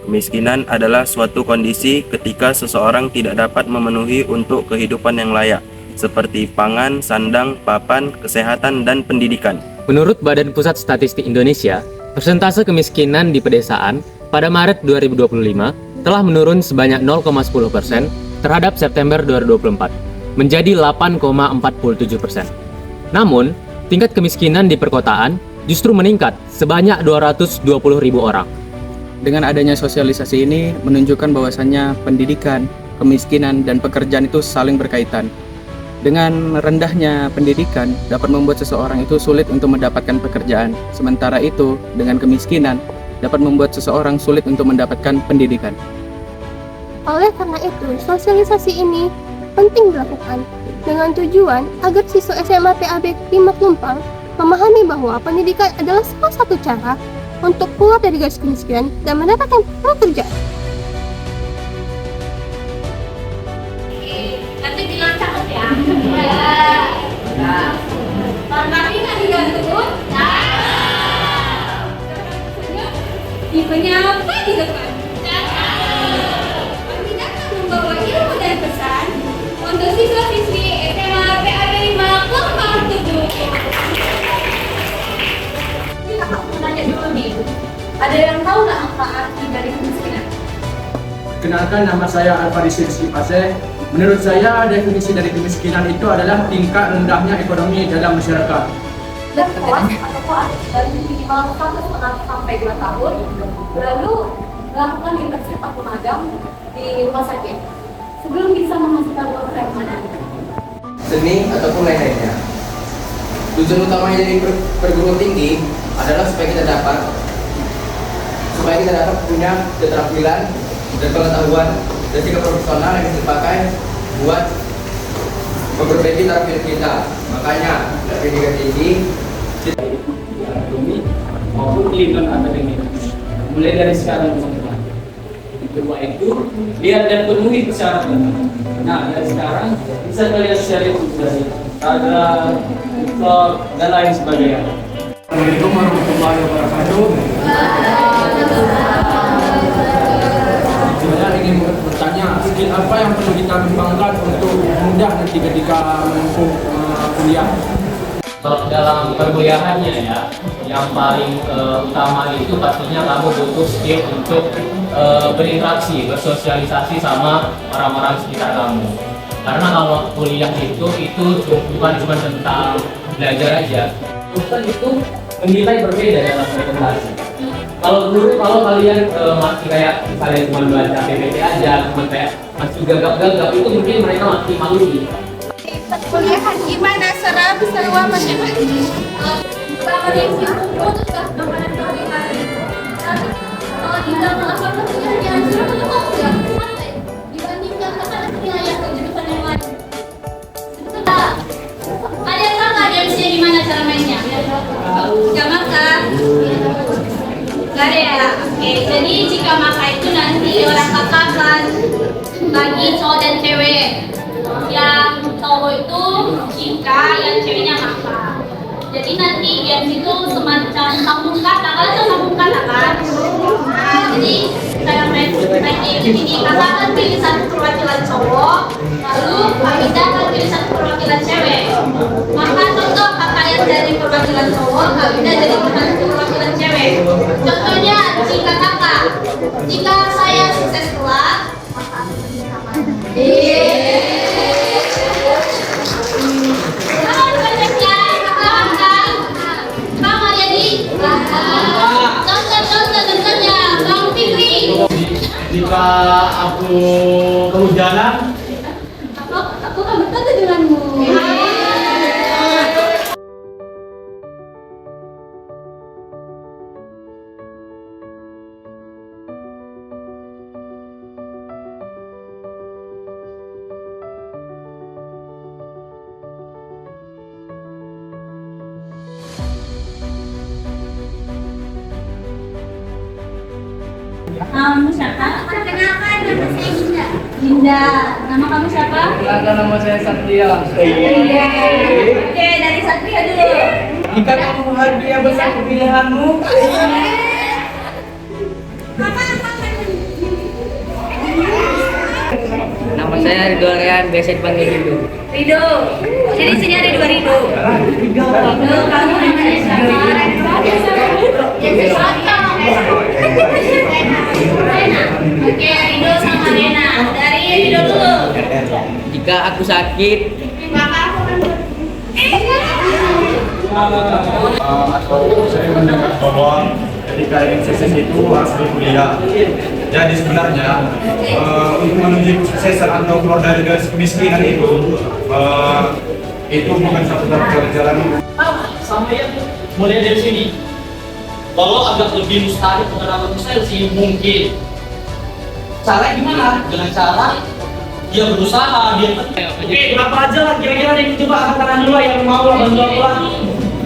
Kemiskinan adalah suatu kondisi ketika seseorang tidak dapat memenuhi untuk kehidupan yang layak, seperti pangan, sandang, papan, kesehatan, dan pendidikan. Menurut Badan Pusat Statistik Indonesia, persentase kemiskinan di pedesaan pada Maret 2025 telah menurun sebanyak 0,10% terhadap September 2024, menjadi 8,47%. Namun, tingkat kemiskinan di perkotaan justru meningkat sebanyak 220.000 orang. Dengan adanya sosialisasi ini menunjukkan bahwasannya pendidikan, kemiskinan, dan pekerjaan itu saling berkaitan. Dengan rendahnya pendidikan dapat membuat seseorang itu sulit untuk mendapatkan pekerjaan. Sementara itu, dengan kemiskinan dapat membuat seseorang sulit untuk mendapatkan pendidikan. Oleh karena itu, sosialisasi ini penting dilakukan dengan tujuan agar siswa SMA PAB 5 Pelumpang memahami bahwa pendidikan adalah salah satu cara untuk keluar dari garis kemiskinan dan mendapatkan pekerjaan. Nanti tinggal catat ya. Tapi nggak digantung. Tipenya apa di depan? Pendidikan membawa ilmu dan pesan untuk siswa-siswi SMA PAB 5 Pelumpang 7. Aku nanya dulu nih, ada yang tahu nggak apa arti dari kemiskinan? Kenalkan, nama saya Alfaris Rizky Pase. Menurut saya, definisi dari kemiskinan itu adalah tingkat rendahnya ekonomi dalam masyarakat. Berpuas atau koas dari minimal 1,5 sampai 2 tahun, lalu melakukan internship atau magang di rumah sakit sebelum bisa menghasilkan uang permanen. Seni ataupun lain-lainnya. Tujuan utamanya dari perguruan tinggi adalah supaya kita dapat punya keterampilan dan pengetahuan dan sikap profesional yang bisa dipakai buat memperbaiki taraf hidup kita. Makanya pendidikan tinggi akademik maupun lingkungan akademik. Mulai dari sekarang teman-teman. Yang kedua itu lihat dan penuhi persyaratan. Nah, dari sekarang bisa kalian share itu dari ada vlog dan lain sebagainya. Assalamualaikum warahmatullahi wabarakatuh. Saya ingin bertanya, skill apa yang perlu kita kembangkan untuk mudah nanti ketika menempuh kuliah? Kalau dalam perkuliahannya ya, yang paling utama itu pastinya kamu butuh skill untuk berinteraksi, bersosialisasi sama orang-orang sekitar kamu. Karena kalau kuliah itu bukan cuma tentang belajar aja. Dosen itu menilai berbeda dalam presentasi. Kalau kalian masih kayak misalnya cuma baca PPT aja, cuma kayak masih gagap-gagap, itu mungkin mereka masih malu. Perkuliahan gimana seru apa sih? Selama di sini itu sudah makanan hari-hari. Tapi kalau tidak melakukan pekerjaan seru itu kok nggak santai dibandingkan makanan yang ke jurusan yang lain. Sebentar, kalian tahu nggak gamesnya gimana cara mainnya? Jika maka, nggak ada ya. Oke, jadi jika maka itu nanti orang katakan bagi cowok dan cewek. Yang cowok itu jika, yang ceweknya maka. Jadi nanti games itu semacam sambung kata, kalian tahu sambung kata kan? Nah, jadi saya main game ini, kakak akan pilih satu perwakilan cowok, lalu Kak Ida akan pilih satu perwakilan cewek. Maka contoh kakak yang dari perwakilan cowok, Kak Ida jadi perwakilan cewek. Contohnya jika kakak, jika saya sukses kelak, maka sama. Contohnya Bang Fikri. Jika aku kehujanan, Aku kan bertanya denganmu. Kamu siapa? Perkenalkan, nama saya Dinda. Dinda, nama kamu siapa? Nama saya Satria. Oke, dari Satria dulu. Jika kamu bahagia bersama pilihanmu, Mama akan Saya Ridho Aryan, biasa dipanggil Ridho. Rido. Jadi sini ada dua Rido. Rido, kamu namanya siapa? Rena. Oke, Rido sama Rena. Dari Rido dulu. Jika aku sakit, Saya mendengar bahwa ketika ingin sukses itu harus berkuliah. Jadi sebenarnya untuk menuju kesuksesan atau keluar dari garis kemiskinan itu bukan satu-satunya jalan. Sama yang mulai dari sini. Kalau agak lebih mustahil pengalaman saya sih mungkin. Cara gimana? Dengan cara dia berusaha, dia oke, berapa aja lah kira-kira yang coba angkat tangan dulu yang mau bantu aku lah.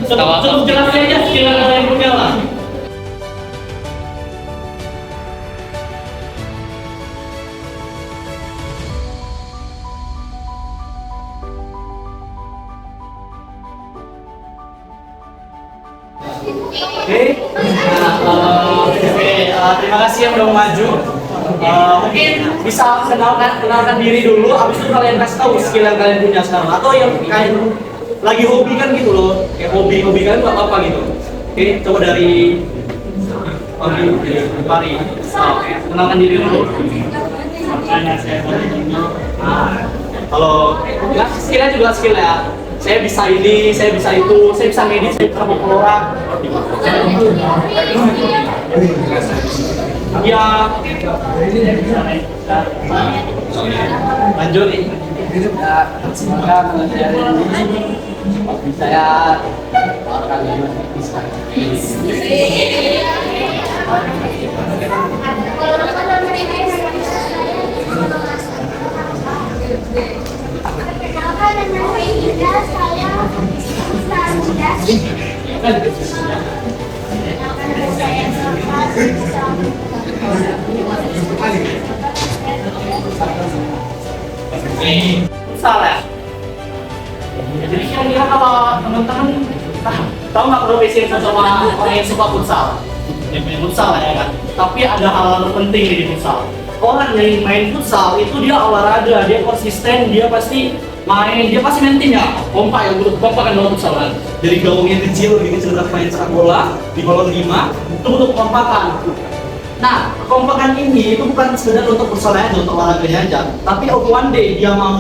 Cukup jelasin aja skill yang punya lah. Terima kasih yang udah maju. Mungkin bisa kenalkan diri dulu, habis itu kalian kasih tahu skill yang kalian punya sekarang atau yang kayak lagi hobi kan gitu loh, kayak hobi kalian nggak apa-apa gitu. Oke, coba dari Pari. Kenalkan diri dulu. Kalau ya, skillnya juga skill ya. Saya bisa ini, saya bisa itu, saya bisa medis, saya bisa pukul orang. Ya, lanjut. semoga mengajar ini saya akan bisa. Salah. Jadi kira-kira kalau teman-teman tahu nggak profesi yang sama orang yang suka futsal? Futsal ya kan. Tapi ada hal penting di futsal. Orang yang main futsal itu dia olahraga, dia konsisten, dia pasti main tim ya. Kompak yang butuh kompak kan dalam futsal kan. Dari gaung yang kecil main sepak bola di kolom 5 itu butuh kekompakan. Nah, kekompakan ini itu bukan sekedar untuk persoalannya, untuk olahraganya aja. Tapi one day dia mau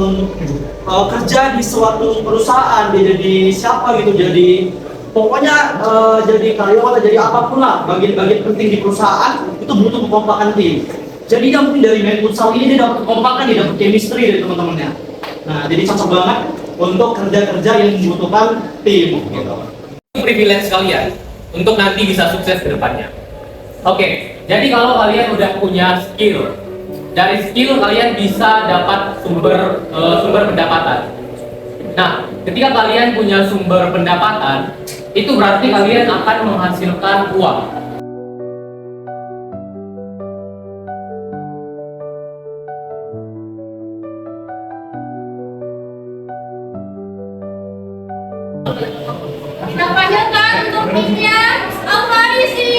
kerja di suatu perusahaan, dia jadi siapa gitu, jadi pokoknya jadi karyawan atau jadi apapun lah, bagian-bagian penting di perusahaan itu butuh kekompakan tim. Jadi dia mungkin dari main futsal ini dia dapat kekompakan, dia dapat chemistry dari teman-temannya. Nah, jadi cocok banget untuk kerja-kerja yang membutuhkan tim. Gitu. Privilege kalian untuk nanti bisa sukses ke depannya. Oke, jadi kalau kalian udah punya skill, dari skill kalian bisa dapat sumber pendapatan. Nah, ketika kalian punya sumber pendapatan, itu berarti kalian akan menghasilkan uang. Kita panggilkan untuk timnya Alfarisi.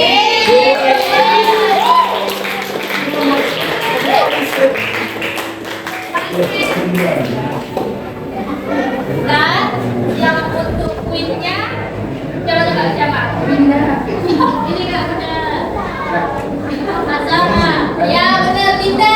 Dan yang untuk queennya coba siapa? Ini kak Azama. Ya benar Dinda.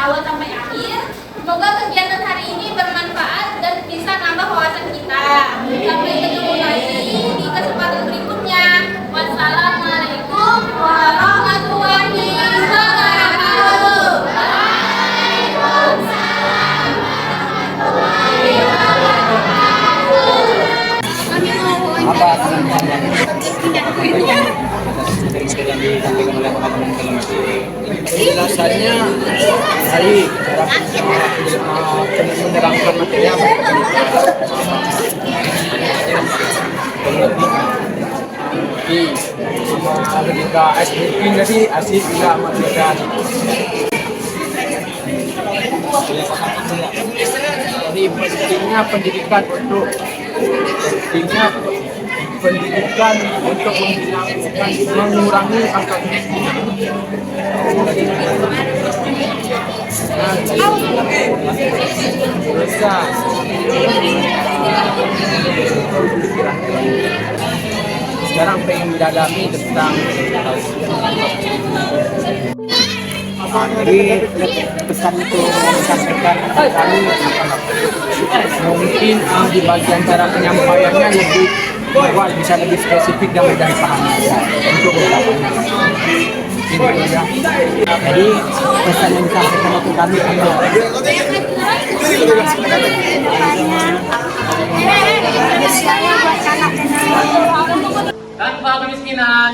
awal sampai akhir. Semoga kegiatan hari ini bermanfaat dan bisa nambah wawasan kita. Sampai ketemu lagi di kesempatan berikutnya. Wassalamualaikum warahmatullahi wabarakatuh. Penjelasannya dari menerangkan materi apa sama ketika SBP jadi asik juga materi. Jadi pentingnya pendidikan untuk mengurangi angka kemiskinan. Sekarang pengen mendalami tentang jadi pesan itu disampaikan kami mungkin di bagian cara penyampaiannya lebih awal bisa lebih spesifik dan mudah dipahami untuk beberapa. Jadi pesan yang disampaikan untuk kami adalah Tanpa kemiskinan.